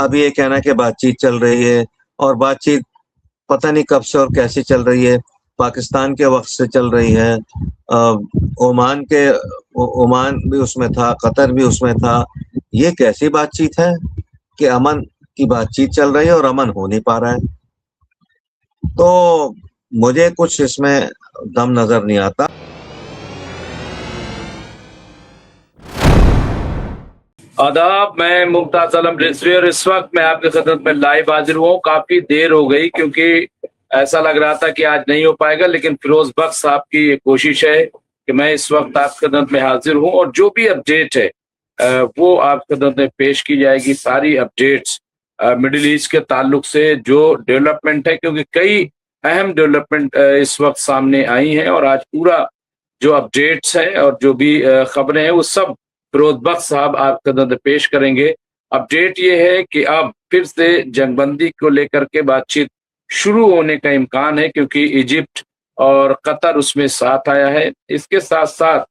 अब ये कहना कि बातचीत चल रही है, और बातचीत पता नहीं कब से और कैसे चल रही है। पाकिस्तान के वक़्त से चल रही है। ओमान के ओमान भी उसमें था, कतर भी उसमें था। ये कैसी बातचीत है कि अमन की बातचीत चल रही है और अमन हो नहीं पा रहा है? तो मुझे कुछ इसमें दम नज़र नहीं आता। आदाब, मैं मुमताज आलम रिजवी और इस वक्त मैं आपके खिदमत में लाइव हाजिर हूँ। काफी देर हो गई क्योंकि ऐसा लग रहा था कि आज नहीं हो पाएगा, लेकिन फिरोज बख्श साहब की ये कोशिश है कि मैं इस वक्त आपकी खिदमत में हाजिर हूँ और जो भी अपडेट है वो आपकी खिदमत में पेश की जाएगी। सारी अपडेट्स मिडिल ईस्ट के ताल्लुक से जो डेवलपमेंट है, क्योंकि कई अहम डेवलपमेंट इस वक्त सामने आई हैं और आज पूरा जो अपडेट्स हैं और जो भी खबरें हैं वो सब फिरोज बख्श साहब आपके खिदमत में पेश करेंगे। अपडेट ये है कि अब फिर से जंगबंदी को लेकर के बातचीत शुरू होने का इम्कान है, क्योंकि इजिप्ट और कतर उसमें साथ आया है। इसके साथ साथ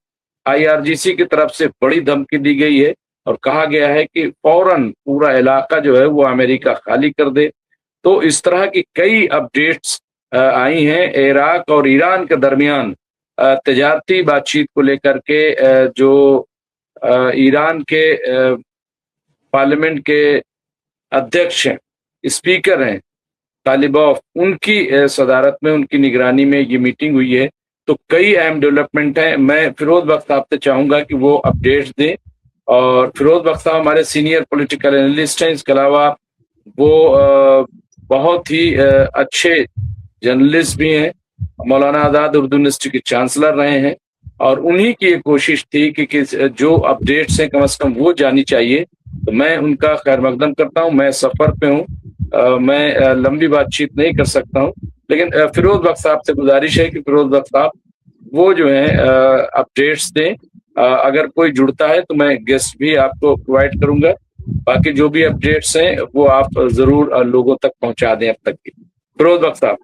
आईआरजीसी की तरफ से बड़ी धमकी दी गई है और कहा गया है कि फौरन पूरा इलाका जो है वो अमेरिका खाली कर दे। तो इस तरह की कई अपडेट्स आई हैं। इराक और ईरान के दरमियान तजारती बातचीत को लेकर के जो ईरान के पार्लियामेंट के अध्यक्ष हैं, स्पीकर हैं तालिबाफ, उनकी सदारत में, उनकी निगरानी में ये मीटिंग हुई है। तो कई अहम डेवलपमेंट हैं। मैं फिरोज बख्श साहब से चाहूंगा कि वो अपडेट्स दें। और फिरोज बख्श साहब हमारे सीनियर पॉलिटिकल एनालिस्ट हैं। इसके अलावा वो बहुत ही अच्छे जर्नलिस्ट भी हैं। मौलाना आज़ाद उर्दू यूनिवर्सिटी के चांसलर रहे हैं और उन्हीं की एक कोशिश थी कि जो अपडेट्स हैं कम से कम वो जानी चाहिए। तो मैं उनका खैर मकदम करता हूं। मैं सफर पे हूं, मैं लंबी बातचीत नहीं कर सकता हूं, लेकिन फिरोज बख्श साहब से गुजारिश है कि फिरोज बख्श साहब वो जो है अपडेट्स दें। अगर कोई जुड़ता है तो मैं गेस्ट भी आपको प्रोवाइड करूंगा। बाकी जो भी अपडेट्स हैं वो आप जरूर लोगों तक पहुंचा दें अब तक की। फिरोज बख्श साहब।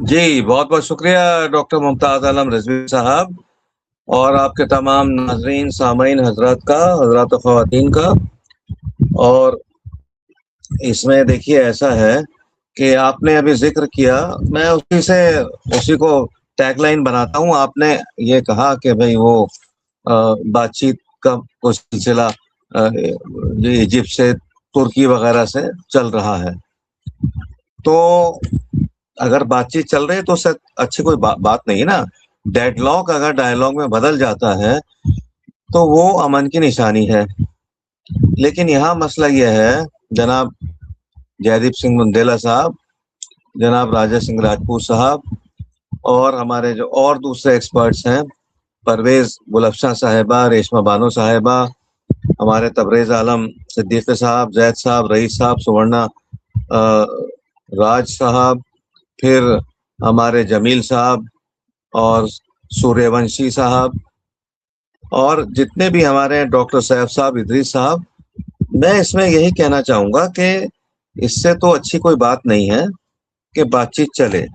जी, बहुत-बहुत शुक्रिया डॉक्टर मुमताज़ आलम रिज़वी साहब, और आपके तमाम नाज़रीन, सामईन हज़रात का, हज़रात व ख़वातीन का। और इसमें देखिए ऐसा है कि आपने अभी ज़िक्र किया, मैं उसी को टैगलाइन बनाता हूँ। आपने ये कहा कि भई वो बातचीत का कोई सिलसिला ये इजिप्ट से, तुर्की वग़ैरह से चल रहा है। तो अगर बातचीत चल रही है तो उससे अच्छी कोई बात नहीं है ना। डेडलॉक अगर डायलॉग में बदल जाता है तो वो अमन की निशानी है। लेकिन यहाँ मसला ये है, जनाब जयदीप सिंह बुंदेला साहब, जनाब राजा सिंह राजपूत साहब, और हमारे जो और दूसरे एक्सपर्ट्स हैं, परवेज़ गुलफशां साहिबा, रेशमा बानो साहिबा, हमारे तबरेज़ आलम सिद्दीक़ी साहब, ज़ैद साहब, रईस साहब, सुवर्णा राज साहब, फिर हमारे जमील साहब और सूर्यवंशी साहब, और जितने भी हमारे डॉक्टर सैफ साहब, इदरीस साहब, मैं इसमें यही कहना चाहूँगा कि इससे तो अच्छी कोई बात नहीं है कि बातचीत चले।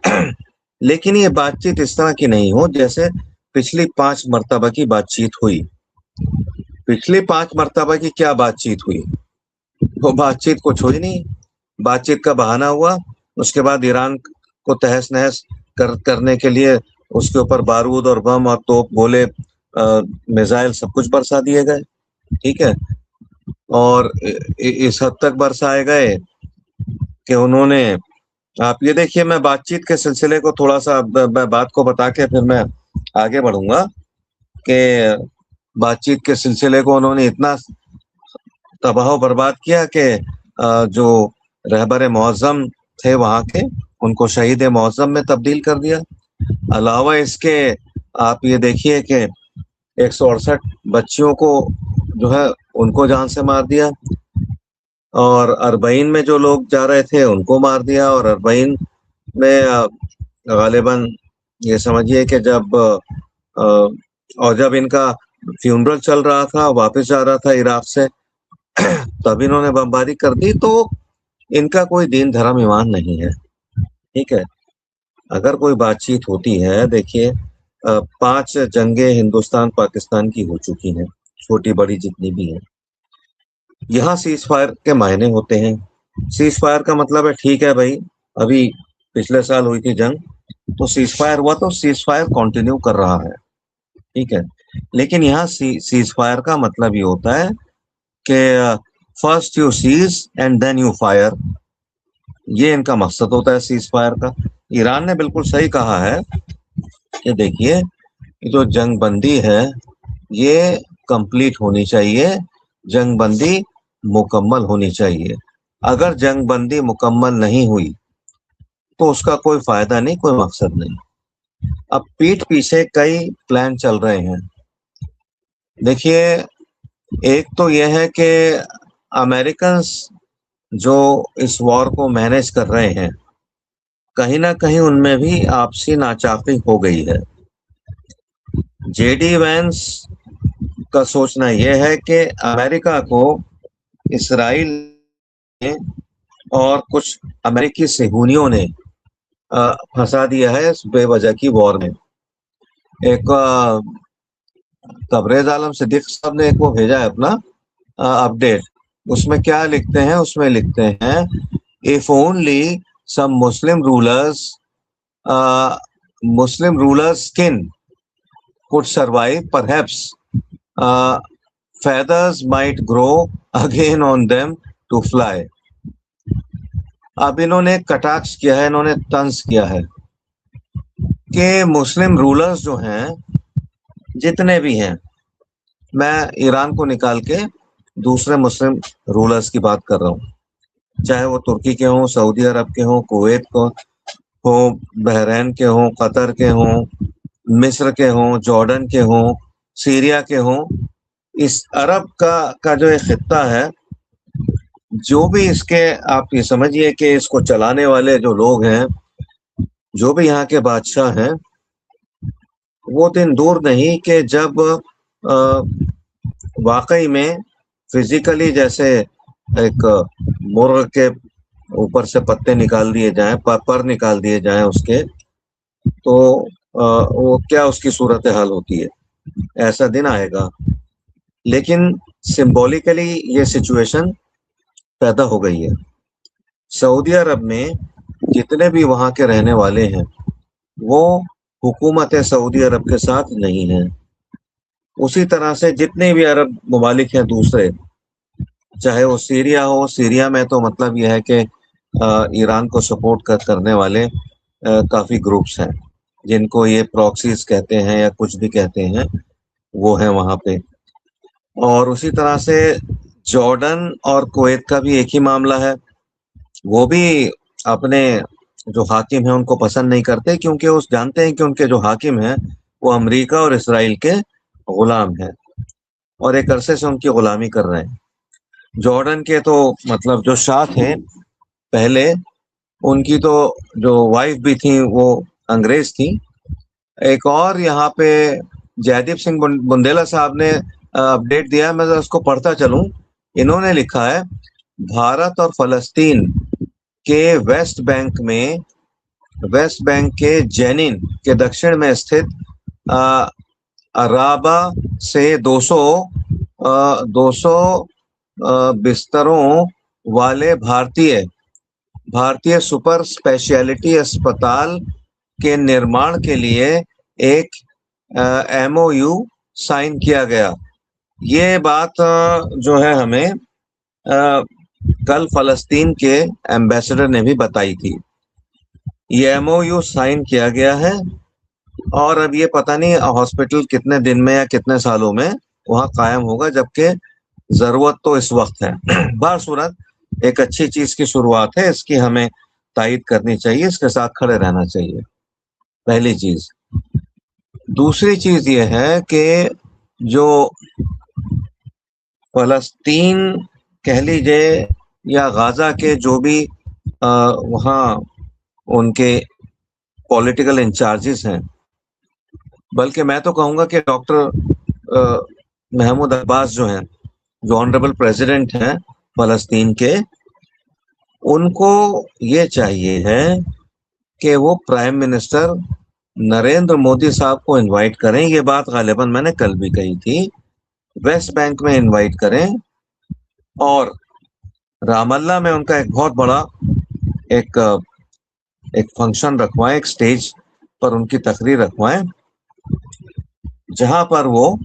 लेकिन ये बातचीत इस तरह की नहीं हो जैसे पिछली 5 मर्तबा की बातचीत हुई। पिछली 5 मर्तबा की क्या बातचीत हुई? वो बातचीत कुछ हुई नहीं। बातचीत का बहाना हुआ, उसके बाद ईरान को तहस-नहस करने के लिए उसके ऊपर बारूद और बम और तोप, गोले, मिसाइल सब कुछ बरसा दिए गए। ठीक है? और इस हद तक बरसाए गए कि उन्होंने, आप ये देखिए, मैं बातचीत के सिलसिले को थोड़ा-सा बात को बता के फिर मैं आगे बढ़ूँगा कि बातचीत के सिलसिले को उन्होंने इतना तबाह बर्बाद किया कि जो रहबर मुअज़्ज़म थे वहाँ के, उनको शहीद मुअज़्ज़म में तब्दील कर दिया। अलावा इसके आप ये देखिए कि 168 बच्चियों को जो है उनको जान से मार दिया, और अरबईन में जो लोग जा रहे थे उनको मार दिया, और अरबईन में गालिबन ये समझिए कि जब इनका फ्यूनरल चल रहा था, वापस जा रहा था इराक से, तब इन्होंने बमबारी कर दी। तो इनका कोई दीन धर्म ईमान नहीं है। ठीक है? अगर कोई बातचीत होती है, देखिए 5 जंगें हिंदुस्तान पाकिस्तान की हो चुकी हैं, छोटी बड़ी जितनी भी हैं। यहाँ सीज फायर के मायने होते हैं। सीज फायर का मतलब है ठीक है भाई, अभी पिछले साल हुई थी जंग, तो सीज फायर हुआ तो सीज फायर कंटिन्यू कर रहा है, ठीक है। लेकिन यहाँ सीज फायर का मतलब ये होता है कि first you seize and then you fire, ये इनका मकसद होता है सीज फायर का। ईरान ने बिल्कुल सही कहा है कि देखिए, ये जो जंग बंदी है ये कंप्लीट होनी चाहिए, जंग बंदी मुकम्मल होनी चाहिए। अगर जंग बंदी मुकम्मल नहीं हुई तो उसका कोई फायदा नहीं, कोई मकसद नहीं। अब पीठ पीछे कई प्लान चल रहे हैं। देखिए, एक तो यह है कि अमेरिकन जो इस वॉर को मैनेज कर रहे हैं, कहीं ना कहीं उनमें भी आपसी नाचाफी हो गई है। जेडी वैंस का सोचना यह है कि अमेरिका को इसराइल ने और कुछ अमेरिकी सेहूनियों ने फंसा दिया है इस बेवजह की वॉर में। एक तबरेज आलम सिद्दीक साहब ने एक वो भेजा है अपना अपडेट, उसमें क्या लिखते हैं, उसमें लिखते हैं if only some Muslim rulers kin could survive, perhaps feathers might grow again on them to fly। अब इन्होंने कटाक्ष किया है, इन्होंने तंज किया है कि मुस्लिम रूलर्स जो हैं, जितने भी हैं, मैं ईरान को निकाल के दूसरे मुस्लिम रूलर्स की बात कर रहा हूँ, चाहे वो तुर्की के हों, सऊदी अरब के हों, कुवैत को हो, बहरीन के हों, कतर के हों, मिस्र के हों, जॉर्डन के हों, सीरिया के हों, इस अरब का जो एक खित्ता है, जो भी इसके, आप ये समझिए कि इसको चलाने वाले जो लोग हैं, जो भी यहाँ के बादशाह हैं, वो दिन दूर नहीं कि जब वाकई में फिजिकली जैसे एक मुर्ग के ऊपर से पत्ते निकाल दिए जाएं, पर निकाल दिए जाएं उसके, तो वो क्या उसकी सूरत हाल होती है, ऐसा दिन आएगा। लेकिन सिंबॉलिकली ये सिचुएशन पैदा हो गई है। सऊदी अरब में जितने भी वहाँ के रहने वाले हैं वो हुकूमत सऊदी अरब के साथ नहीं है। उसी तरह से जितने भी अरब ममालिक हैं दूसरे, चाहे वो सीरिया हो, सीरिया में तो मतलब यह है कि ईरान को सपोर्ट करने वाले काफ़ी ग्रुप्स हैं, जिनको ये प्रॉक्सीज कहते हैं या कुछ भी कहते हैं, वो हैं वहाँ पे। और उसी तरह से जॉर्डन और कुवैत का भी एक ही मामला है, वो भी अपने जो हाकिम हैं उनको पसंद नहीं करते, क्योंकि वो जानते हैं कि उनके जो हाकिम हैं वो अमेरिका और इसराइल के गुलाम हैं और एक अरसे से उनकी गुलामी कर रहे हैं। जॉर्डन के तो मतलब जो शाह थे पहले, उनकी तो जो वाइफ भी थी वो अंग्रेज थी। एक और यहाँ पे जयदीप सिंह बुंदेला साहब ने अपडेट दिया, मैं उसको पढ़ता चलूं। इन्होंने लिखा है, भारत और फलस्तीन के वेस्ट बैंक के जेनिन के दक्षिण में स्थित अराबा से 200 बिस्तरों वाले भारतीय सुपर स्पेशलिटी अस्पताल के निर्माण के लिए एक MOU साइन किया गया। ये बात जो है हमें कल फलस्तीन के एम्बेसडर ने भी बताई थी। ये MOU साइन किया गया है और अब ये पता नहीं हॉस्पिटल कितने दिन में या कितने सालों में वहाँ कायम होगा, जबकि जरूरत तो इस वक्त है। बासूरत एक अच्छी चीज की शुरुआत है, इसकी हमें तायद करनी चाहिए, इसके साथ खड़े रहना चाहिए, पहली चीज। दूसरी चीज ये है कि जो फलस्तीन कह लीजिए या गाजा के जो भी वहाँ उनके पॉलिटिकल इंचार्जेस हैं, बल्कि मैं तो कहूँगा कि डॉक्टर महमूद अब्बास जो हैं, जो ऑनरेबल प्रेसिडेंट हैं फलस्तीन के, उनको ये चाहिए है कि वो प्राइम मिनिस्टर नरेंद्र मोदी साहब को इनवाइट करें। ये बात गालिबन मैंने कल भी कही थी, वेस्ट बैंक में इनवाइट करें और रामल्ला में उनका एक बहुत बड़ा एक एक फंक्शन रखवाएं, एक स्टेज पर उनकी तकरीर रखवाएं, जहां पर वो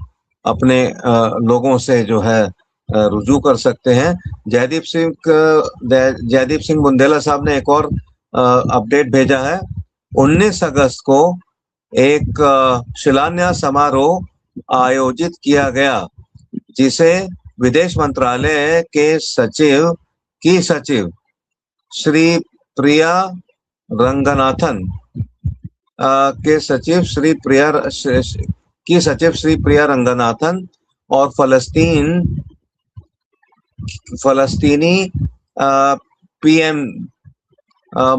अपने लोगों से जो है रुजू कर सकते हैं। जयदीप सिंह बुंदेला साहब ने एक और अपडेट भेजा है। 19 अगस्त को एक शिलान्यास समारोह आयोजित किया गया, जिसे विदेश मंत्रालय के सचिव श्री प्रिया रंगनाथन के सचिव श्री प्रिया रंगनाथन और फलस्तीनी पीएम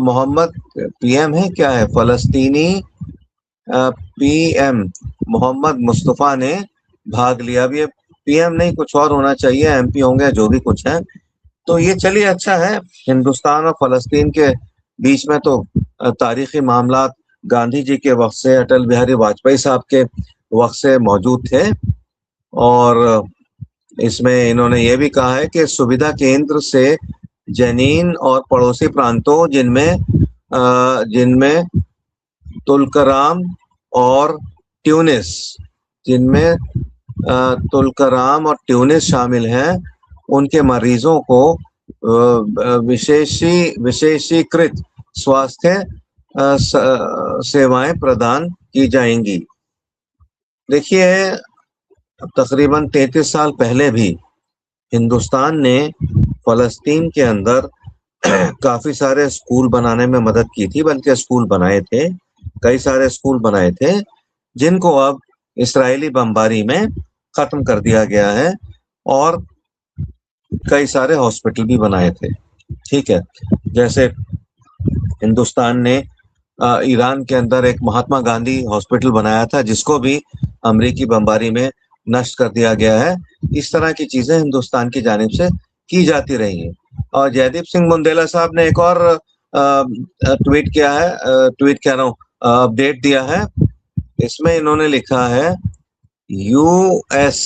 मोहम्मद पीएम है क्या है फलस्तीनी पीएम मोहम्मद मुस्तफा ने भाग लिया। अब ये पीएम नहीं, कुछ और होना चाहिए, एमपी होंगे जो भी कुछ है। तो ये चलिए अच्छा है, हिंदुस्तान और फलस्तीन के बीच में तो तारीखी मामला गांधी जी के वक्त से, अटल बिहारी वाजपेयी साहब के वक्त से मौजूद थे। और इसमें इन्होंने ये भी कहा है कि सुविधा केंद्र से जनीन और पड़ोसी प्रांतों जिनमें तुलकराम और ट्यूनिस शामिल हैं, उनके मरीजों को विशेषीकृत स्वास्थ्य सेवाएं प्रदान की जाएंगी। देखिए, तकरीबन 33 साल पहले भी हिंदुस्तान ने फलस्तीन के अंदर काफी सारे स्कूल बनाने में मदद की थी, बल्कि स्कूल बनाए थे, कई सारे स्कूल बनाए थे, जिनको अब इस्राएली बमबारी में खत्म कर दिया गया है, और कई सारे हॉस्पिटल भी बनाए थे। ठीक है, जैसे हिंदुस्तान ने ईरान के अंदर एक महात्मा गांधी हॉस्पिटल बनाया था, जिसको भी अमेरिकी बमबारी में नष्ट कर दिया गया है। इस तरह की चीजें हिंदुस्तान की जानिब से की जाती रही हैं। और जयदीप सिंह बुंदेला साहब ने एक और अपडेट दिया है। इसमें इन्होंने लिखा है, यूएस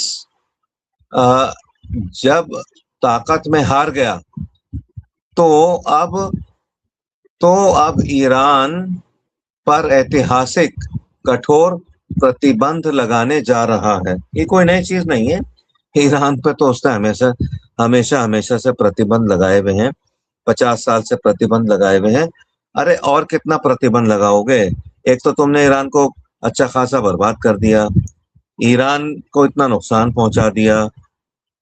जब ताकत में हार गया तो अब ईरान पर ऐतिहासिक कठोर प्रतिबंध लगाने जा रहा है। ये कोई नई चीज नहीं है, ईरान पे तो उसने हमेशा से प्रतिबंध लगाए हुए हैं, 50 साल से प्रतिबंध लगाए हुए हैं। अरे और कितना प्रतिबंध लगाओगे? एक तो तुमने ईरान को अच्छा खासा बर्बाद कर दिया, ईरान को इतना नुकसान पहुंचा दिया,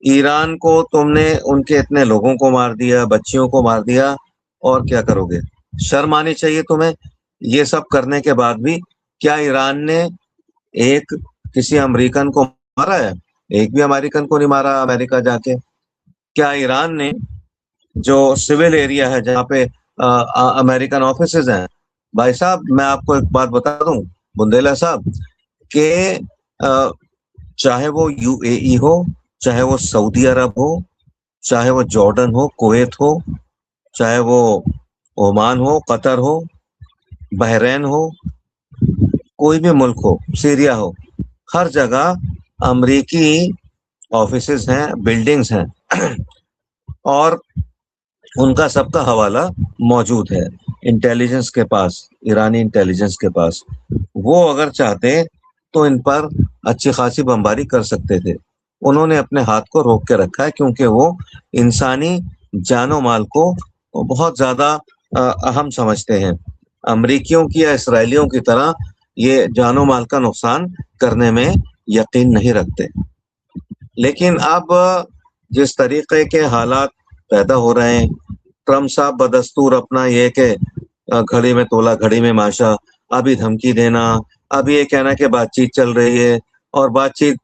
ईरान को तुमने उनके इतने लोगों को मार दिया, बच्चियों को मार दिया, और क्या करोगे? शर्म आनी चाहिए तुम्हें। ये सब करने के बाद भी क्या ईरान ने किसी अमेरिकन को मारा है? एक भी अमेरिकन को नहीं मारा अमेरिका जाके। क्या ईरान ने जो सिविल एरिया है जहाँ पे अमेरिकन ऑफिसेज हैं, भाई साहब मैं आपको एक बात बता दूं बुंदेला साहब, कि चाहे वो यूएई हो, चाहे वो सऊदी अरब हो, चाहे वो जॉर्डन हो, कुवैत हो, चाहे वो ओमान हो, कतर हो, बहरीन हो, कोई भी मुल्क हो, सीरिया हो, हर जगह अमेरिकी ऑफिसेज हैं, बिल्डिंग्स हैं और उनका सबका हवाला मौजूद है इंटेलिजेंस के पास, ईरानी इंटेलिजेंस के पास। वो अगर चाहते तो इन पर अच्छी खासी बमबारी कर सकते थे। उन्होंने अपने हाथ को रोक के रखा है, क्योंकि वो इंसानी जानो माल को बहुत ज्यादा अहम समझते हैं। अमरीकियों की या इसराइलियों की तरह ये जानो माल का नुकसान करने में यकीन नहीं रखते। लेकिन अब जिस तरीके के हालात पैदा हो रहे हैं, ट्रम्प साहब बदस्तूर अपना ये कि घड़ी में तोला घड़ी में माशा, अभी धमकी देना, अभी ये कहना कि बातचीत चल रही है, और बातचीत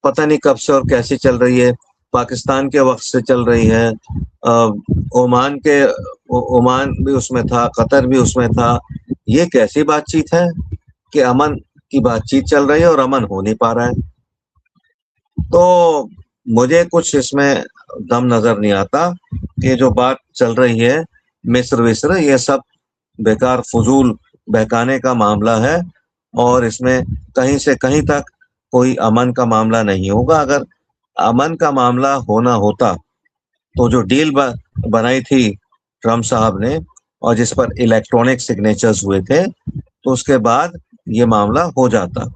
पता नहीं कब से और कैसे चल रही है, पाकिस्तान के वक्त से चल रही है, ओमान भी उसमें था, कतर भी उसमें था। ये कैसी बातचीत है कि अमन की बातचीत चल रही है और अमन हो नहीं पा रहा है? तो मुझे कुछ इसमें दम नजर नहीं आता कि जो बात चल रही है मिस्र विस्र, ये सब बेकार फजूल बहकाने का मामला है, और इसमें कहीं से कहीं तक कोई अमन का मामला नहीं होगा। अगर अमन का मामला होना होता तो जो डील बनाई थी ट्रम्प साहब ने और जिस पर इलेक्ट्रॉनिक सिग्नेचर्स हुए थे, तो उसके बाद ये मामला हो जाता।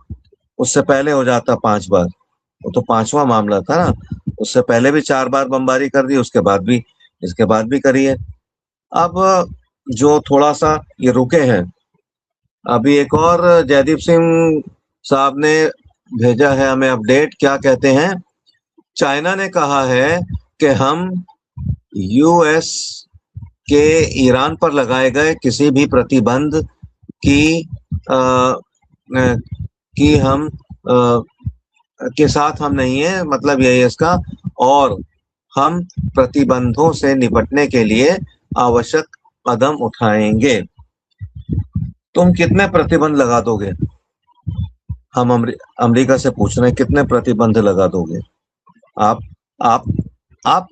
उससे पहले हो जाता 5 बार, वो तो 5वां मामला था ना। उससे पहले भी 4 बार बमबारी कर दी, उसके बाद भी, इसके बाद भी करी है। अब जो थोड़ा-सा ये रुके हैं, अभी एक और जयदीप सिंह साहब ने भेजा है हमें अपडेट, क्या कहते हैं? चाइना ने कहा है कि हम यूएस के ईरान पर लगाए गए किसी भी प्रतिबंध की अ, अ, कि हम के साथ हम नहीं है, मतलब यही है इसका। और हम प्रतिबंधों से निपटने के लिए आवश्यक कदम उठाएंगे। तुम कितने प्रतिबंध लगा दोगे? हम अमेरिका से पूछ रहे हैं, कितने प्रतिबंध लगा दोगे? आप आप आप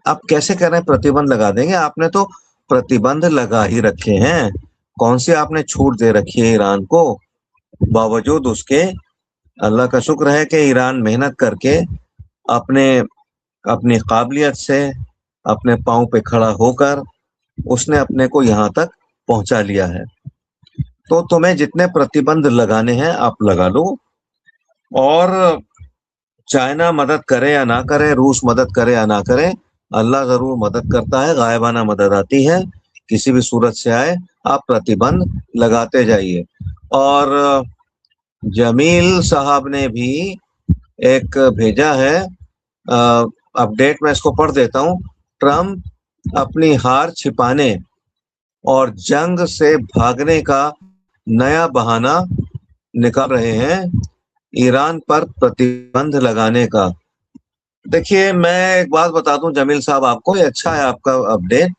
आप कैसे कह रहे हैं प्रतिबंध लगा देंगे? आपने तो प्रतिबंध लगा ही रखे हैं। कौन सी आपने छूट दे रखी है ईरान को? बावजूद उसके अल्लाह का शुक्र है कि ईरान मेहनत करके अपने अपनी काबिलियत से अपने पाँव पे खड़ा होकर उसने अपने को यहाँ तक पहुँचा लिया है। तो तुम्हें जितने प्रतिबंध लगाने हैं आप लगा लो, और चाइना मदद करे या ना करे, रूस मदद करे या ना करे, अल्लाह ज़रूर मदद करता है, गायबाना मदद आती है, किसी भी सूरत से आए, आप प्रतिबंध लगाते जाइए। और जमील साहब ने भी एक भेजा है अपडेट, मैं इसको पढ़ देता हूँ। ट्रम्प अपनी हार छिपाने और जंग से भागने का नया बहाना निकाल रहे हैं, ईरान पर प्रतिबंध लगाने का। देखिए, मैं एक बात बता दूं जमील साहब आपको, ये अच्छा है आपका अपडेट।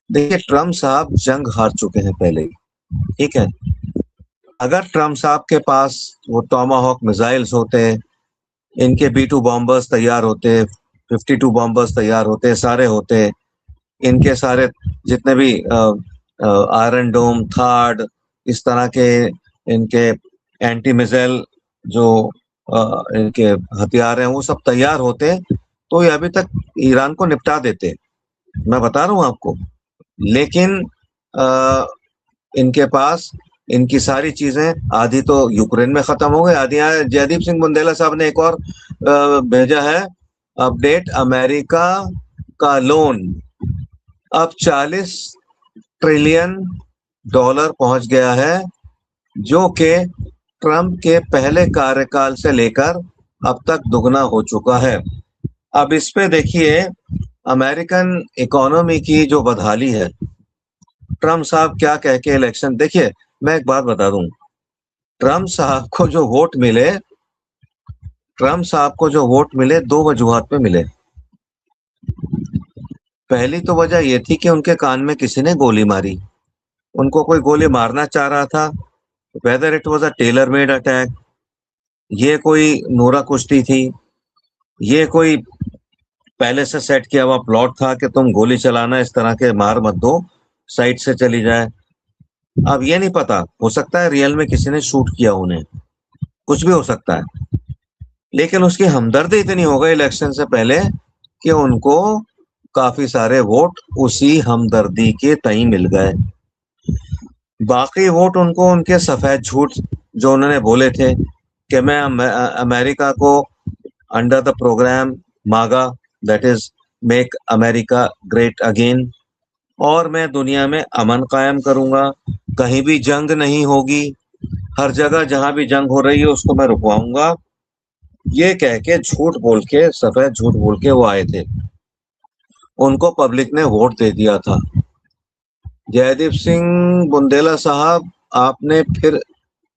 देखिए, ट्रम्प साहब जंग हार चुके हैं पहले ही, ठीक है। अगर ट्रम्प साहब के पास वो टॉमाहॉक मिसाइल्स होते, इनके B-2 बॉम्बर्स तैयार होते, 52 बॉम्बर्स तैयार होते, सारे होते, इनके सारे जितने भी आयरन डोम, थार्ड, इस तरह के इनके एंटी मिसाइल जो इनके हथियार हैं वो सब तैयार होते, तो ये अभी तक ईरान को निपटा देते, मैं बता रहा हूँ आपको। लेकिन इनके पास इनकी सारी चीजें आधी तो यूक्रेन में खत्म हो गई, आधी जयदीप सिंह बुंदेला साहब ने एक और भेजा है अपडेट, अमेरिका का लोन अब 40 ट्रिलियन डॉलर पहुंच गया है, जो कि ट्रम्प के पहले कार्यकाल से लेकर अब तक दुगना हो चुका है। अब इस पे देखिए अमेरिकन इकोनॉमी की जो बदहाली है, ट्रम्प साहब क्या कह के इलेक्शन, देखिए मैं एक बात बता दूं, ट्रम्प साहब को जो वोट मिले, ट्रम्प साहब को जो वोट मिले 2 वजूहात पे मिले। पहली तो वजह ये थी कि उनके कान में किसी ने गोली मारी, उनको कोई गोली मारना चाह रहा था, whether it was a tailor made attack, ये कोई नूरा कुश्ती थी, ये कोई पहले से सेट किया हुआ प्लॉट था कि तुम गोली चलाना, इस तरह के मार मत दो, साइड से चली जाए। अब ये नहीं पता, हो सकता है रियल में किसी ने शूट किया उन्हें, कुछ भी हो सकता है। लेकिन उसकी हमदर्दी इतनी हो गई इलेक्शन से पहले कि उनको काफी सारे वोट उसी हमदर्दी के तई मिल गए। बाकी वोट उनको उनके सफेद झूठ जो उन्होंने बोले थे कि मैं अमेरिका को अंडर द प्रोग्राम मागा, that is make America great again, और मैं दुनिया में अमन कायम करूंगा, कहीं भी जंग नहीं होगी, हर जगह जहां भी जंग हो रही है उसको मैं रुकवाऊंगा, ये कह के झूठ बोल के, सफेद झूठ बोल के वो आए थे। उनको पब्लिक ने वोट दे दिया था। जयदीप सिंह बुंदेला साहब, आपने फिर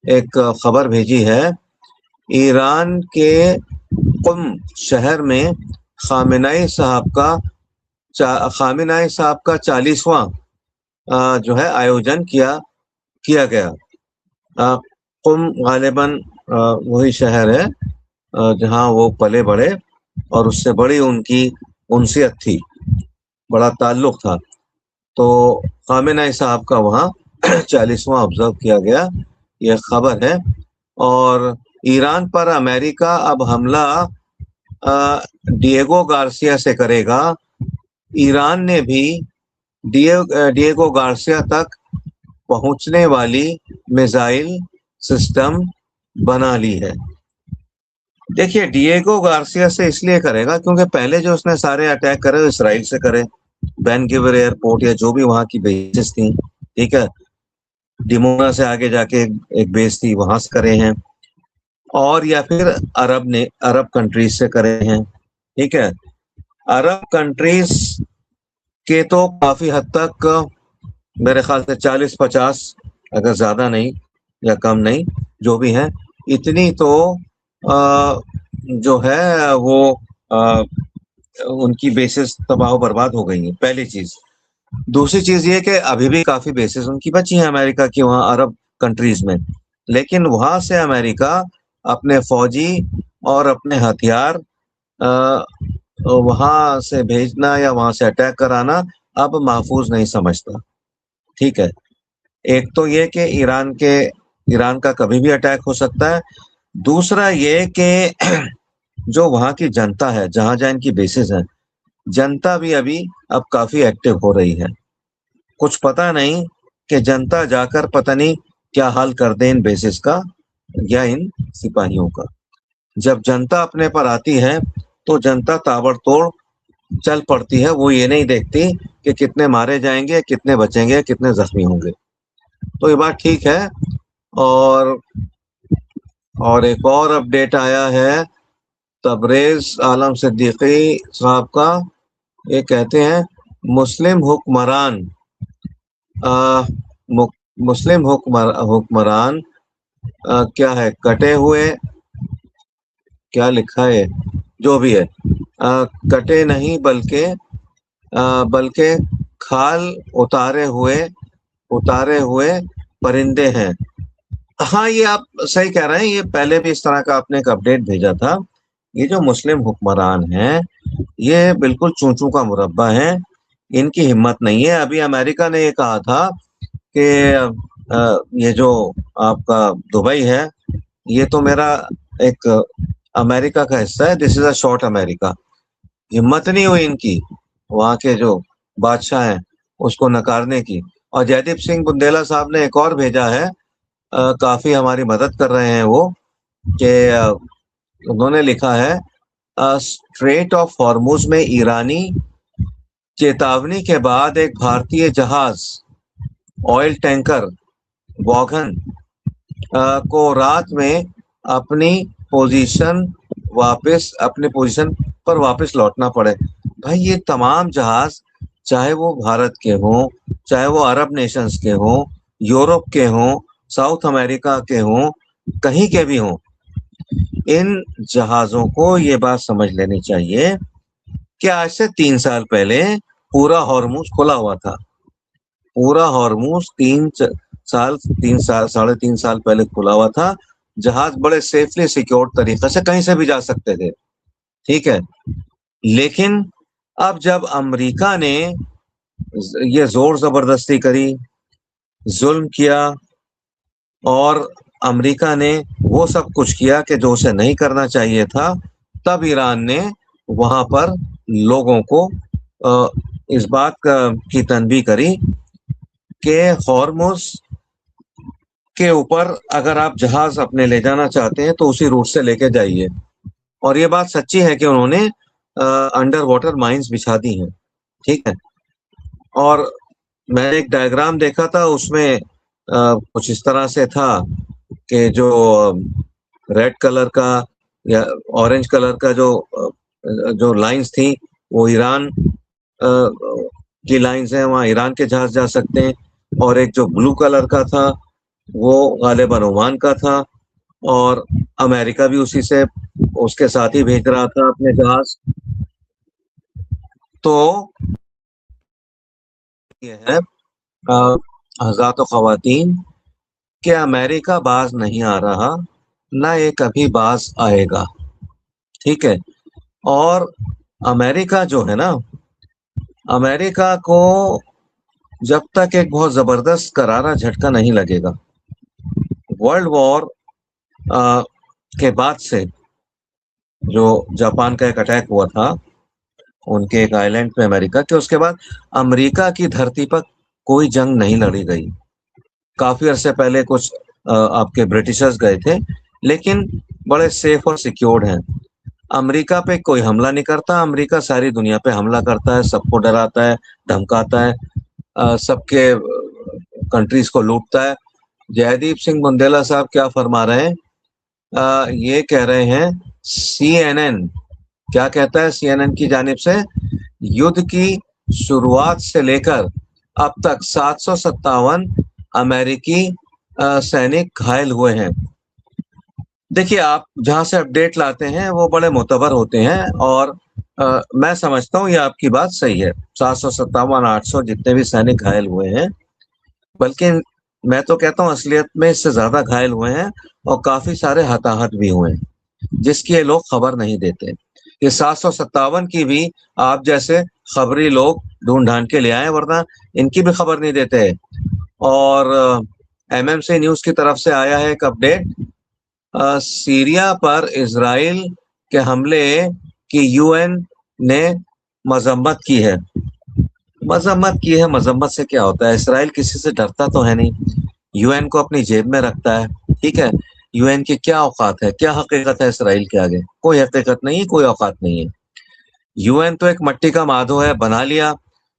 एक खबर भेजी है, ईरान के कुम शहर में खामेनेई साहब का 40वां जो है आयोजन किया गया। कुम गालिबन वही शहर है जहां वो पले बड़े, और उससे बड़ी उनकी उनसियत थी, बड़ा ताल्लुक था। तो खामेनेई साहब का वहाँ 40वां ऑब्जर्व किया गया, यह खबर है। और ईरान पर अमेरिका अब हमला डिएगो गार्सिया से करेगा, ईरान ने भी डिएगो गार्सिया तक पहुंचने वाली मिसाइल सिस्टम बना ली है। देखिए, डिएगो गार्सिया से इसलिए करेगा क्योंकि पहले जो उसने सारे अटैक करे वो इसराइल से करे, बेन गिवर एयरपोर्ट या जो भी वहां की बेसिस थी, ठीक है, डिमोना से आगे जाके एक बेस थी, वहां से करे हैं, और या फिर अरब कंट्रीज से करे हैं, ठीक है। अरब कंट्रीज के तो काफी हद तक मेरे ख्याल से 40-50, अगर ज्यादा नहीं या कम नहीं, जो भी है, इतनी तो जो है वो आ, उनकी बेसिस तबाह बर्बाद हो गई है, पहली चीज। दूसरी चीज ये कि अभी भी काफी बेसिस उनकी बची हैं अमेरिका की वहाँ अरब कंट्रीज में, लेकिन वहां से अमेरिका अपने फौजी और अपने हथियार वहां से भेजना या वहां से अटैक कराना अब महफूज नहीं समझता, ठीक है। एक तो ये कि ईरान का कभी भी अटैक हो सकता है। दूसरा ये कि जो वहां की जनता है, जहां जहां इनकी बेसिस है, जनता भी अभी अब काफी एक्टिव हो रही है। कुछ पता नहीं कि जनता जाकर पता नहीं क्या हाल कर दे इन बेसिस का या इन सिपाहियों का। जब जनता अपने पर आती है तो जनता ताबड़तोड़ चल पड़ती है, वो ये नहीं देखती कि कितने मारे जाएंगे, कितने बचेंगे, कितने जख्मी होंगे। तो ये बात ठीक है। और एक और अपडेट आया है तबरेज आलम सिद्दीकी साहब का। ये कहते हैं मुस्लिम हुक्मरान आ, मुस्लिम हुक्मरान क्या है, कटे हुए, क्या लिखा है, जो भी है, कटे नहीं बल्कि खाल उतारे हुए परिंदे हैं। हाँ, ये आप सही कह रहे हैं, ये पहले भी इस तरह का आपने एक अपडेट भेजा था। ये जो मुस्लिम हुक्मरान हैं, ये बिल्कुल चूचू का मुरब्बा है, इनकी हिम्मत नहीं है। अभी अमेरिका ने ये कहा था कि ये जो आपका दुबई है, ये तो मेरा एक अमेरिका का हिस्सा है, this is a short America. हिम्मत नहीं हुई इनकी, वहाँ के जो बादशाह हैं, उसको नकारने की। और जयदीप सिंह बुंदेला साहब ने एक और भेजा है, काफी हमारी मदद कर रहे हैं वो, कि उन्होंने लिखा है स्ट्रेट ऑफ हॉर्मुज में ईरानी चेतावनी के बाद एक भारतीय जहाज ऑयल टैंकर वॉगन को रात में अपनी अपने पोजीशन पर वापस लौटना पड़े। भाई, ये तमाम जहाज, चाहे वो भारत के हों, चाहे वो अरब नेशंस के हों, यूरोप के हों, साउथ अमेरिका के हों, कहीं के भी हों, इन जहाजों को ये बात समझ लेनी चाहिए कि आज से 3 साल पहले पूरा हॉर्मुज खुला हुआ था। पूरा हॉर्मुज 3 साल 3.5 साल पहले खुला हुआ था। जहाज बड़े सेफली सिक्योर्ड तरीके से कहीं से भी जा सकते थे, ठीक है। लेकिन अब जब अमेरिका ने ये जोर जबरदस्ती करी, जुल्म किया, और अमेरिका ने वो सब कुछ किया कि जो उसे नहीं करना चाहिए था, तब ईरान ने वहां पर लोगों को इस बात की तनबीह करी कि हॉर्मुज के ऊपर अगर आप जहाज अपने ले जाना चाहते हैं तो उसी रूट से लेके जाइए। और ये बात सच्ची है कि उन्होंने अंडर वाटर माइंस बिछा दी हैं, ठीक है। और मैंने एक डायग्राम देखा था, उसमें कुछ इस तरह से था कि जो रेड कलर का या ऑरेंज कलर का जो लाइंस थी, वो ईरान की लाइंस हैं, वहाँ ईरान के जहाज जा सकते हैं। और एक जो ब्लू कलर का था, वो गालिबन ओमान का था, और अमेरिका भी उसके साथ ही भेज रहा था अपने जहाज। तो ये है हज़रात व ख़वातीन कि अमेरिका बाज नहीं आ रहा, ना ये कभी बाज आएगा, ठीक है। और अमेरिका जो है ना, अमेरिका को जब तक एक बहुत जबरदस्त करारा झटका नहीं लगेगा, वर्ल्ड वॉर के बाद से जो जापान का एक अटैक हुआ था, उनके एक आइलैंड पे अमेरिका के। उसके बाद अमेरिका की धरती पर कोई जंग नहीं लड़ी गई। काफी अरसे पहले कुछ आपके ब्रिटिशर्स गए थे, लेकिन बड़े सेफ और सिक्योर्ड हैं। अमेरिका पे कोई हमला नहीं करता, अमेरिका सारी दुनिया पे हमला करता है, सबको डराता है, धमकाता है, सबके कंट्रीज को लूटता है। जयदीप सिंह बुंदेला साहब क्या फरमा रहे हैं? ये कह रहे हैं, CNN क्या कहता है? CNN की जानिब से युद्ध की शुरुआत से लेकर अब तक 757 अमेरिकी सैनिक घायल हुए हैं। देखिए, आप जहां से अपडेट लाते हैं वो बड़े मोतबर होते हैं, और मैं समझता हूँ ये आपकी बात सही है। 757 800 जितने भी सैनिक घायल हुए हैं, बल्कि मैं तो कहता हूँ असलियत में इससे ज्यादा घायल हुए हैं, और काफी सारे हताहत भी हुए हैं, जिसकी ये लोग खबर नहीं देते। ये 757 की भी आप जैसे खबरी लोग ढूंढ ढांड के ले आए, वरना इनकी भी खबर नहीं देते। और MMC न्यूज की तरफ से आया है एक अपडेट, सीरिया पर इजराइल के हमले की UN ने मजम्मत की है। मजम्मत से क्या होता है? इसराइल किसी से डरता तो है नहीं, UN को अपनी जेब में रखता है, ठीक है। UN की क्या औकात है, क्या हकीकत है इसराइल के आगे? कोई हकीकत नहीं है, कोई औकात नहीं है। UN तो एक मट्टी का माधो है, बना लिया।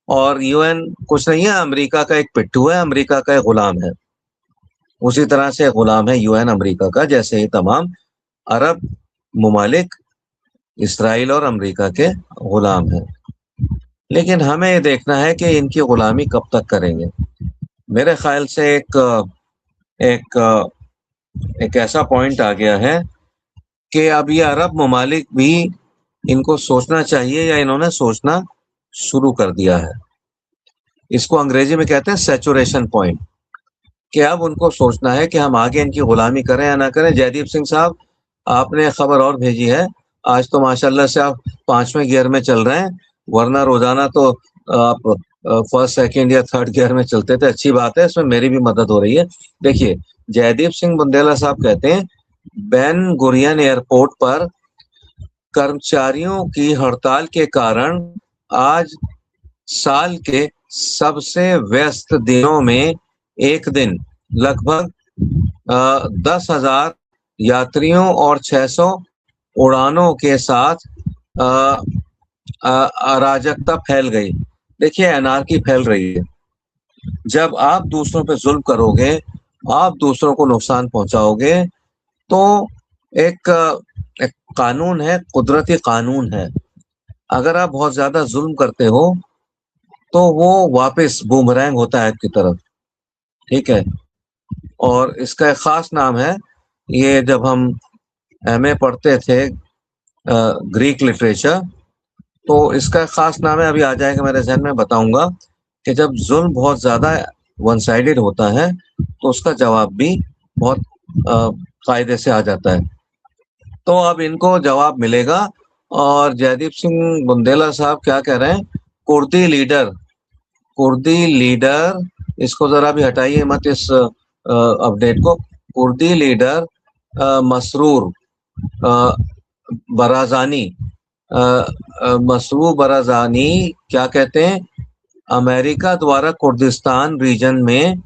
और UN कुछ नहीं है, अमेरिका का एक पिट्ठू है, अमेरिका का एक गुलाम है। उसी तरह से गुलाम है UN अमेरिका का, जैसे ही तमाम अरब मुमालिक इसराइल और अमेरिका के गुलाम हैं। लेकिन हमें ये देखना है कि इनकी गुलामी कब तक करेंगे। मेरे ख्याल से एक एक ऐसा पॉइंट आ गया है कि अब ये अरब मुमालिक भी इनको सोचना चाहिए, या इन्होंने सोचना शुरू कर दिया है। इसको अंग्रेजी में कहते हैं सैचुरेशन पॉइंट, कि अब उनको सोचना है कि हम आगे इनकी गुलामी करें या ना करें। जयदीप सिंह साहब, आपने खबर और भेजी है, आज तो माशाल्लाह से आप 5वें गियर में चल रहे हैं, वरना रोजाना तो आप फर्स्ट सेकंड या थर्ड गियर में चलते थे। अच्छी बात है, इसमें मेरी भी मदद हो रही है। देखिए, जयदीप सिंह बुंदेला साहब कहते हैं, बेन गुरियन एयरपोर्ट पर कर्मचारियों की हड़ताल के कारण आज साल के सबसे व्यस्त दिनों में एक दिन लगभग 10,000 यात्रियों और 600 उड़ानों के साथ अराजकता फैल गई। देखिए, अनार्की फैल रही है। जब आप दूसरों पे जुल्म करोगे, आप दूसरों को नुकसान पहुंचाओगे, तो एक कानून है, कुदरती कानून है। अगर आप बहुत ज्यादा जुल्म करते हो तो वो वापस बूमरैंग होता है आपकी तरफ, ठीक है। और इसका एक खास नाम है, ये जब हम MA पढ़ते थे ग्रीक लिटरेचर, तो इसका एक खास नाम है, अभी आ जाएगा मेरे जहन में, बताऊंगा। कि जब जुल्म बहुत ज्यादा वन साइडेड होता है तो उसका जवाब भी बहुत फायदे से आ जाता है। तो अब इनको जवाब मिलेगा। और जयदीप सिंह बुंदेला साहब क्या कह रहे हैं? कुर्दी लीडर, इसको जरा भी हटाइए मत इस अपडेट को। कुर्दी लीडर मसरूर बराजानी क्या कहते हैं? अमेरिका द्वारा कुर्दिस्तान रीजन में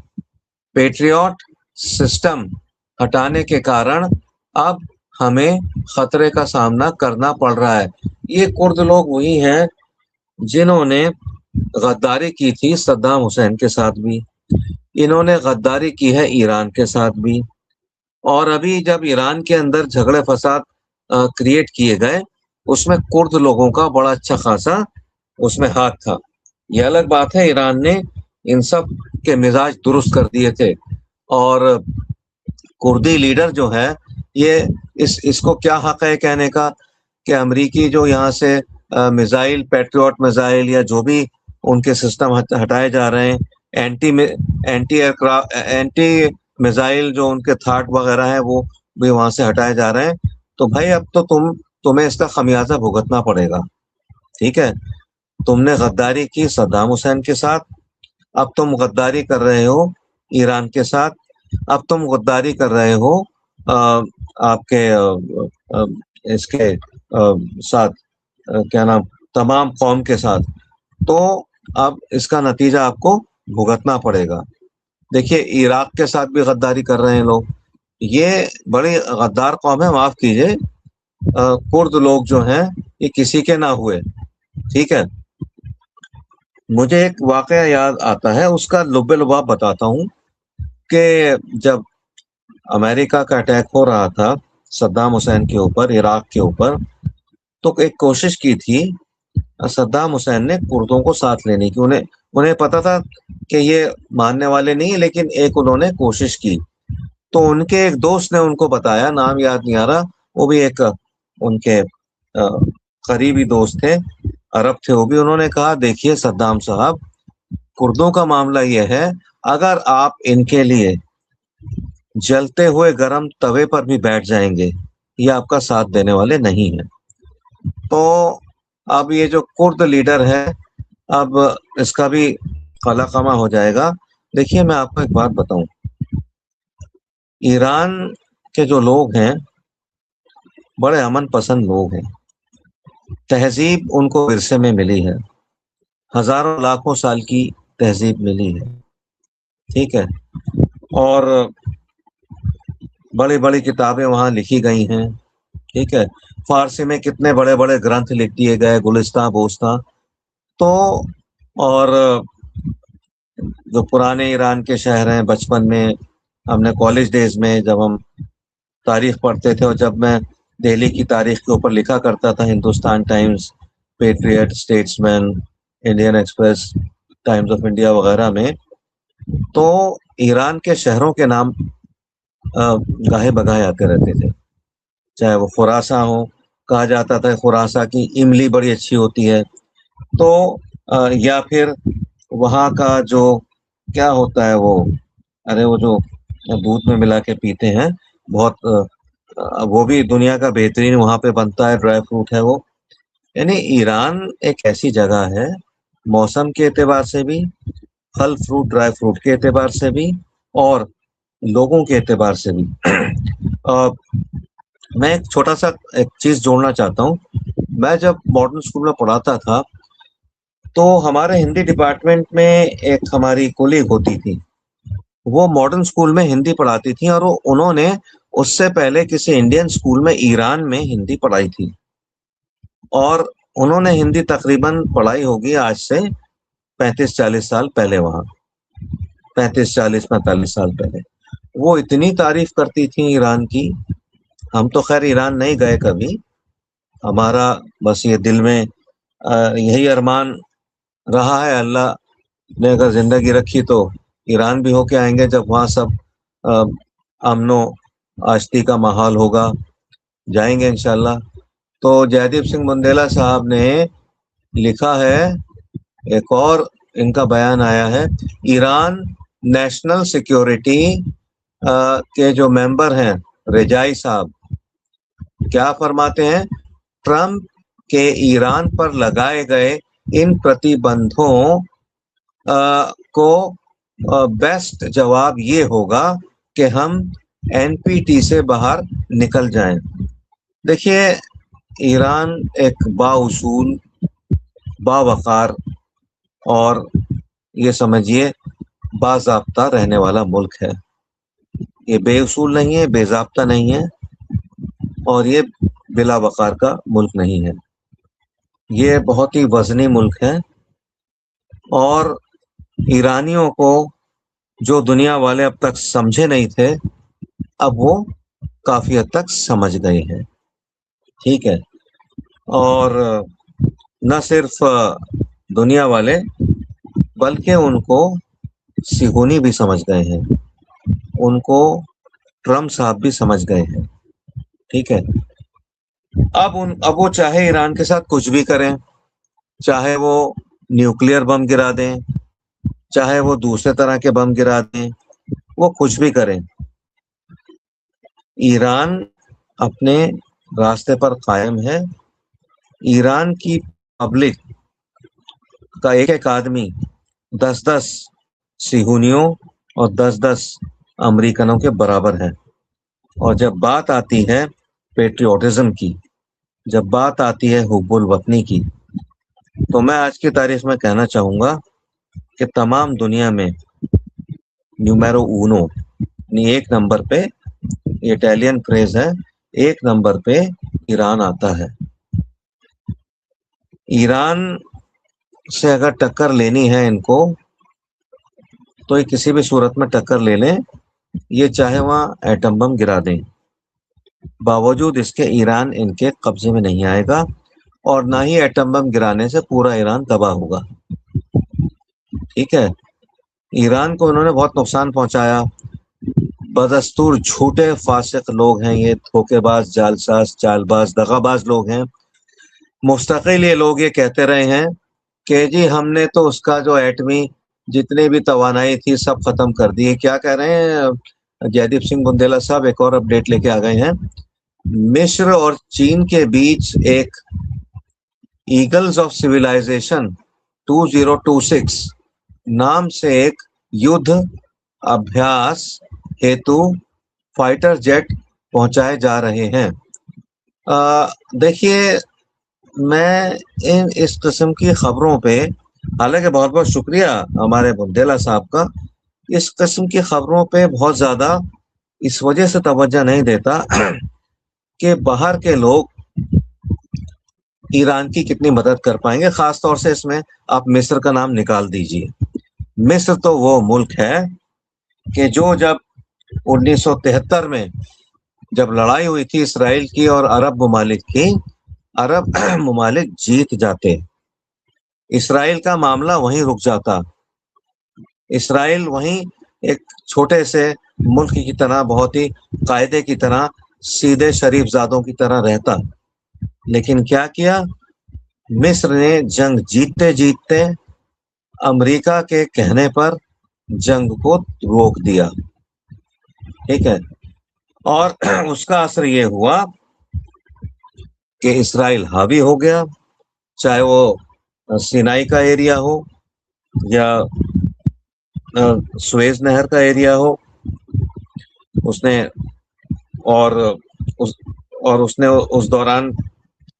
पेट्रियट सिस्टम हटाने के कारण अब हमें खतरे का सामना करना पड़ रहा है। ये कुर्द लोग वही हैं जिन्होंने गद्दारी की थी सद्दाम हुसैन के साथ भी, इन्होंने गद्दारी की है ईरान के साथ भी, और अभी जब ईरान के अंदर झगड़े फसाद क्रिएट किए गए, उसमें कुर्द लोगों का बड़ा अच्छा खासा उसमें हाथ था। ये अलग बात है, ईरान ने इन सब के मिजाज दुरुस्त कर दिए थे। और कुर्दी लीडर जो है, ये इसको क्या हक है कहने का कि अमरीकी जो यहाँ से मिसाइल, पेट्रियट मिसाइल या जो भी उनके सिस्टम हटाए जा रहे हैं, एंटी मिसाइल जो उनके थाट वगैरह है, वो भी वहां से हटाए जा रहे हैं। तो भाई, अब तो तुम्हें इसका खमियाजा भुगतना पड़ेगा, ठीक है। तुमने गद्दारी की सद्दाम हुसैन के साथ, अब तुम गद्दारी कर रहे हो ईरान के साथ, अब तुम गद्दारी कर रहे हो आपके इसके साथ, क्या नाम, तमाम कौम के साथ, तो अब इसका नतीजा आपको भुगतना पड़ेगा। देखिए, इराक के साथ भी गद्दारी कर रहे हैं लोग। ये बड़ी गद्दार कौम है, माफ कीजिए। कुर्द लोग जो हैं, ये किसी के ना हुए, ठीक है। मुझे एक वाकया याद आता है, उसका लुब्बे-लुबाब बताता हूँ कि जब अमेरिका का अटैक हो रहा था सद्दाम हुसैन के ऊपर, इराक के ऊपर, तो एक कोशिश की थी सद्दाम हुसैन ने कुर्दों को साथ लेने की। उन्हें उन्हें पता था कि ये मानने वाले नहीं है, लेकिन एक उन्होंने कोशिश की। तो उनके एक दोस्त ने उनको बताया, नाम याद नहीं आ रहा, वो भी एक उनके करीबी दोस्त थे, अरब थे वो भी। उन्होंने कहा, देखिए सद्दाम साहब, कुर्दों का मामला ये है, अगर आप इनके लिए जलते हुए गरम तवे पर भी बैठ जाएंगे, ये आपका साथ देने वाले नहीं हैं। तो अब ये जो कुर्द लीडर है, अब इसका भी काला कमा हो जाएगा। देखिए, मैं आपको एक बात बताऊं, ईरान के जो लोग हैं बड़े अमन पसंद लोग हैं। तहजीब उनको विरसे में मिली है, हजारों लाखों साल की तहजीब मिली है, ठीक है। और बड़ी बड़ी किताबें वहाँ लिखी गई हैं, ठीक है। फारसी में कितने बड़े बड़े ग्रंथ लिख दिए गए, गुलिस्तां बोस्तां। तो और जो पुराने ईरान के शहर हैं, बचपन में हमने कॉलेज डेज में जब हम तारीख पढ़ते थे, और जब मैं दिल्ली की तारीख के ऊपर लिखा करता था, Hindustan times, patriot, statesman, Indian express, times of India वगैरह में, तो ईरान के शहरों के नाम गाहे बगाए आते रहते थे। चाहे वो खुरासा हो, कहा जाता था खुरासा की इमली बड़ी अच्छी होती है। तो या फिर वहाँ का जो क्या होता है वो, अरे वो जो दूध में मिला के पीते हैं, बहुत वो भी दुनिया का बेहतरीन वहाँ पे बनता है, ड्राई फ्रूट है वो। यानी ईरान एक ऐसी जगह है, मौसम के एतबार से भी, फल फ्रूट ड्राई फ्रूट के एतबार से भी, और लोगों के एतबार से भी। मैं एक छोटा सा एक चीज जोड़ना चाहता हूँ। मैं जब मॉडर्न स्कूल में पढ़ाता था, तो हमारे हिंदी डिपार्टमेंट में एक हमारी कोलीग होती थी, वो मॉडर्न स्कूल में हिंदी पढ़ाती थी, और उन्होंने उससे पहले किसी इंडियन स्कूल में ईरान में हिंदी पढ़ाई थी। और उन्होंने हिंदी तकरीबन पढ़ाई होगी आज से 35-40 साल पहले, वहाँ 35-40-45 साल पहले। वो इतनी तारीफ करती थी ईरान की। हम तो खैर ईरान नहीं गए कभी, हमारा बस ये दिल में यही अरमान रहा है। अल्लाह ने अगर जिंदगी रखी तो ईरान भी होके आएंगे, जब वहाँ सब अमनो आश्ती का माहौल होगा, जाएंगे इंशाल्लाह। तो जयदीप सिंह बुंदेला साहब ने लिखा है, एक और इनका बयान आया है, ईरान नेशनल सिक्योरिटी के जो मेंबर हैं रेजाई साहब, क्या फरमाते हैं, ट्रंप के ईरान पर लगाए गए इन प्रतिबंधों को बेस्ट जवाब ये होगा कि हम एनपीटी से बाहर निकल जाएं। देखिए, ईरान एक बाउसूल, बावकार और ये समझिए बाज़ाब्ता रहने वाला मुल्क है। ये बेउसूल नहीं है, बेज़ाब्ता नहीं है, और ये बिला वकार का मुल्क नहीं है। ये बहुत ही वजनी मुल्क है, और ईरानियों को जो दुनिया वाले अब तक समझे नहीं थे, अब वो काफी हद तक समझ गए हैं, ठीक है। और न सिर्फ दुनिया वाले, बल्कि उनको सिगुनी भी समझ गए हैं, उनको ट्रम्प साहब भी समझ गए हैं, ठीक है। अब वो चाहे ईरान के साथ कुछ भी करें, चाहे वो न्यूक्लियर बम गिरा दें, चाहे वो दूसरे तरह के बम गिरा दें, वो कुछ भी करें, ईरान अपने रास्ते पर कायम है। ईरान की पब्लिक का एक एक आदमी 10-10 सिहूनियों और 10-10 अमेरिकनों के बराबर है। और जब बात आती है पेट्रियोटिज्म की, जब बात आती है हुब्बुल वतनी की, तो मैं आज की तारीख में कहना चाहूँगा कि तमाम दुनिया में न्यूमेरो उनो यानी 1 नंबर पे, ये इटालियन फ्रेज़ है, 1 नंबर पे ईरान आता है। ईरान से अगर टक्कर लेनी है इनको, तो ये किसी भी सूरत में टक्कर ले लें, ये चाहे वहाँ एटम बम गिरा दें। बावजूद इसके ईरान इनके कब्ज़े में नहीं आएगा और ना ही एटम बम गिराने से पूरा ईरान तबाह होगा। ठीक है? ईरान को इन्होंने बहुत नुकसान पहुँचाया। बदस्तूर झूठे फासिक लोग हैं ये, धोखेबाज, जालसाज, चालबाज, दगाबाज लोग हैं। मुस्तकिल ये लोग ये कहते रहे हैं कि जी हमने तो उसका जो एटमी जितनी भी तवानाई थी सब खत्म कर दी है। क्या कह रहे हैं जयदीप सिंह बुंदेला साहब, एक और अपडेट लेके आ गए हैं। मिस्र और चीन के बीच एक ईगल्स ऑफ सिविलाइजेशन 2026 नाम से एक युद्ध अभ्यास हेतु फाइटर जेट पहुंचाए जा रहे हैं। देखिए, मैं इस किस्म की खबरों पे, हालांकि बहुत बहुत शुक्रिया हमारे बुंदेला साहब का, इस किस्म की खबरों पे बहुत ज़्यादा इस वजह से तवज्जो नहीं देता कि बाहर के लोग ईरान की कितनी मदद कर पाएंगे। ख़ास तौर से इसमें आप मिस्र का नाम निकाल दीजिए। मिस्र तो वो मुल्क है कि जो जब 1973 में जब लड़ाई हुई थी इसराइल की और अरब ममालिक की, अरब ममालिक जीत जाते, इसराइल का मामला वहीं रुक जाता। इसराइल वहीं एक छोटे से मुल्क की तरह, बहुत ही कायदे की तरह, सीधे शरीफजादों की तरह रहता। लेकिन क्या किया, मिस्र ने जंग जीतते जीतते अमेरिका के कहने पर जंग को रोक दिया। ठीक है? और उसका असर ये हुआ कि इसराइल हावी हो गया, चाहे वो सिनाई का एरिया हो या सुएज नहर का एरिया हो। उसने और उसने उस दौरान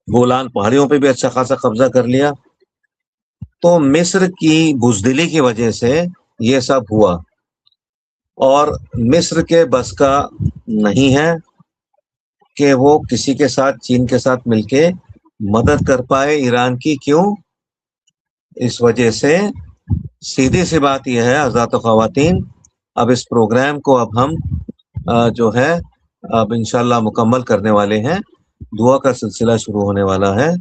गोलान पहाड़ियों पे भी अच्छा खासा कब्जा कर लिया। तो मिस्र की बुज़दिली की वजह से ये सब हुआ और मिस्र के बस का नहीं है कि वो किसी के साथ, चीन के साथ मिलके मदद कर पाए ईरान की। क्यों? इस वजह से सीधी सी बात यह है हज़रात व ख़वातीन, अब इस प्रोग्राम को अब हम जो है अब इंशाल्लाह मुकम्मल करने वाले हैं। दुआ का सिलसिला शुरू होने वाला है।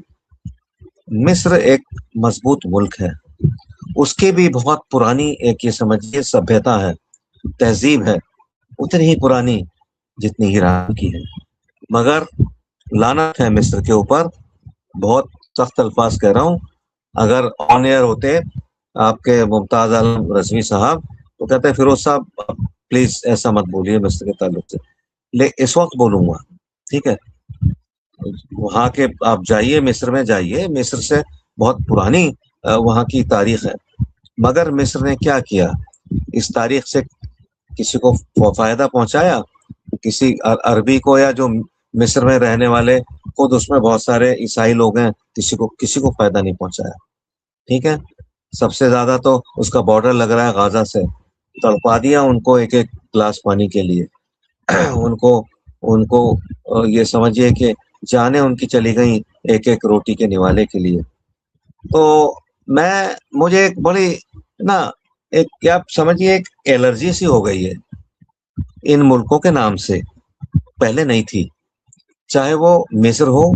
मिस्र एक मजबूत मुल्क है, उसकी भी बहुत पुरानी एक ये समझिए सभ्यता है, तहजीब है, उतनी ही पुरानी जितनी ईरान की है। मगर लानत है मिस्र के ऊपर, बहुत सख्त अल्फाज कह रहा हूँ। अगर ऑन एयर होते आपके मुमताज़ आलम रज़वी साहब, तो कहते हैं फिरोज साहब प्लीज ऐसा मत बोलिए मिस्र के ताल्लुक से, ले इस वक्त बोलूंगा। ठीक है? वहाँ के आप जाइए, मिस्र में जाइए, मिस्र से बहुत पुरानी वहाँ की तारीख है। मगर मिस्र ने क्या किया, इस तारीख से किसी को फायदा पहुंचाया? किसी अरबी को, या जो मिस्र में रहने वाले, खुद उसमें बहुत सारे ईसाई लोग हैं, किसी को फायदा नहीं पहुंचाया। ठीक है? सबसे ज्यादा तो उसका बॉर्डर लग रहा है गाजा से, तड़पा दिया उनको एक एक गिलास पानी के लिए। उनको ये समझिए कि जाने उनकी चली गई एक एक रोटी के निवाले के लिए। तो मुझे एक बड़ी ना, एक क्या समझिए, एक एलर्जी सी हो गई है इन मुल्कों के नाम से। पहले नहीं थी, चाहे वो मिस्र हो,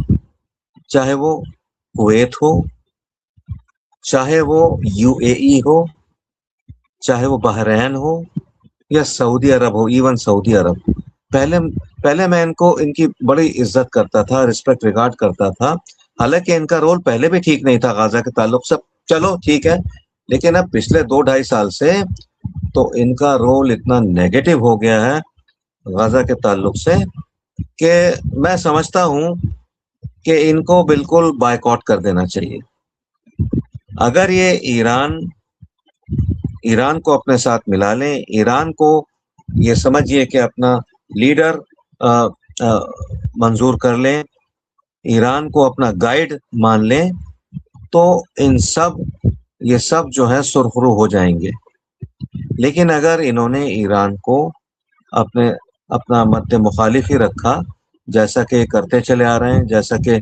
चाहे वो कुवैत हो, चाहे वो यूएई हो, चाहे वो बहरैन हो या सऊदी अरब हो, इवन सऊदी अरब। पहले मैं इनकी बड़ी इज्जत करता था, रिस्पेक्ट रिगार्ड करता था। हालांकि इनका रोल पहले भी ठीक नहीं था गाजा के ताल्लुक से, चलो ठीक है, लेकिन अब पिछले 2-2.5 साल से तो इनका रोल इतना नेगेटिव हो गया है गाजा के ताल्लुक से कि मैं समझता हूं कि इनको बिल्कुल बायकॉट कर देना चाहिए। अगर ये ईरान को अपने साथ मिला लें, ईरान को ये समझिए कि अपना लीडर मंजूर कर लें, ईरान को अपना गाइड मान लें, तो ये सब जो है सुरखरू हो जाएंगे। लेकिन अगर इन्होंने ईरान को अपने अपना मद्दे मुखालिफ ही रखा, जैसा कि करते चले आ रहे हैं, जैसा कि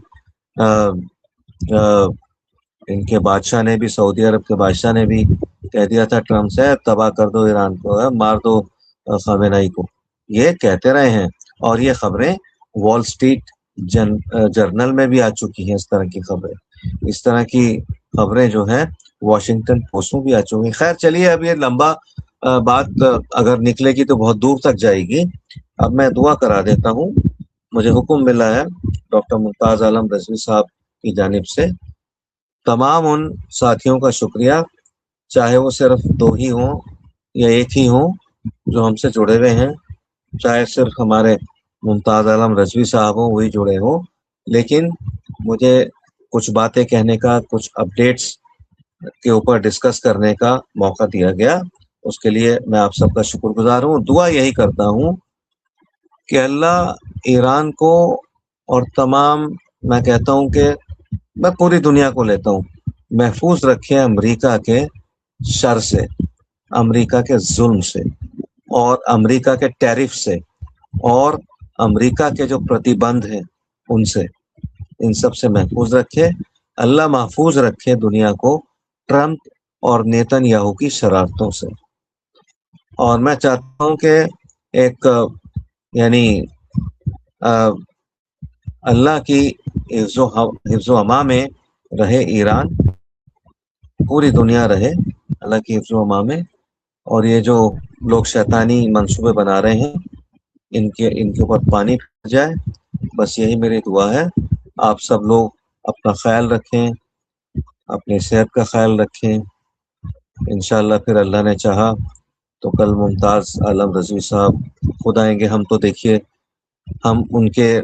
इनके बादशाह ने भी, सऊदी अरब के बादशाह ने भी कह दिया था ट्रम्प से, तबाह कर दो ईरान को, मार दो खामेनेई को, ये कहते रहे हैं। और ये खबरें वॉल स्ट्रीट जर्नल में भी आ चुकी हैं, इस तरह की खबरें, इस तरह की खबरें जो है वॉशिंगटन पोस्ट में भी आ चुकी हैं। खैर चलिए, अब ये लंबा बात अगर निकलेगी तो बहुत दूर तक जाएगी। अब मैं दुआ करा देता हूँ। मुझे हुक्म मिला है डॉक्टर मुमताज आलम रिजवी साहब की जानिब से, तमाम उन साथियों का शुक्रिया, चाहे वो सिर्फ 2 ही हों या 1 ही हों जो हमसे जुड़े हुए हैं, चाहे सिर्फ हमारे मुमताज आलम रिजवी साहब हों, वही जुड़े हों, लेकिन मुझे कुछ बातें कहने का, कुछ अपडेट्स के ऊपर डिस्कस करने का मौका दिया गया, उसके लिए मैं आप सबका शुक्रगुजार हूँ। दुआ यही करता हूँ कि अल्लाह ईरान को और तमाम, मैं कहता हूँ कि मैं पूरी दुनिया को लेता हूँ, महफूज रखे अमेरिका के शर से, अमेरिका के जुल्म से, और अमेरिका के टैरिफ से, और अमेरिका के जो प्रतिबंध हैं उनसे, इन सब से महफूज रखे। अल्लाह महफूज रखे दुनिया को ट्रम्प और नेतन्याहू की शरारतों से। और मैं चाहता हूँ कि एक यानी अल्लाह की हिफ्ज़ो अमा में रहे ईरान, पूरी दुनिया रहे अल्लाह की हिफ्ज़ो अमा में। और ये जो लोग शैतानी मंसूबे बना रहे हैं, इनके ऊपर पानी फिर जाए, बस यही मेरी दुआ है। आप सब लोग अपना ख्याल रखें, अपनी सेहत का ख्याल रखें। इंशाअल्लाह फिर अल्लाह ने चाहा तो कल मुमताज़ आलम रिजवी साहब खुद आएंगे। हम तो देखिए, हम उनके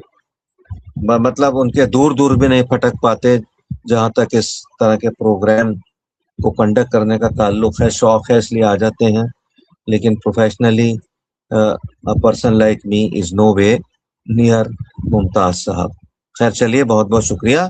मतलब उनके दूर दूर भी नहीं फटक पाते जहाँ तक इस तरह के प्रोग्राम को कंडक्ट करने का ताल्लुक है। शौक है इसलिए आ जाते हैं, लेकिन professionally a person like me is no way near Mumtaz sahab. खैर चलिए, बहुत बहुत शुक्रिया।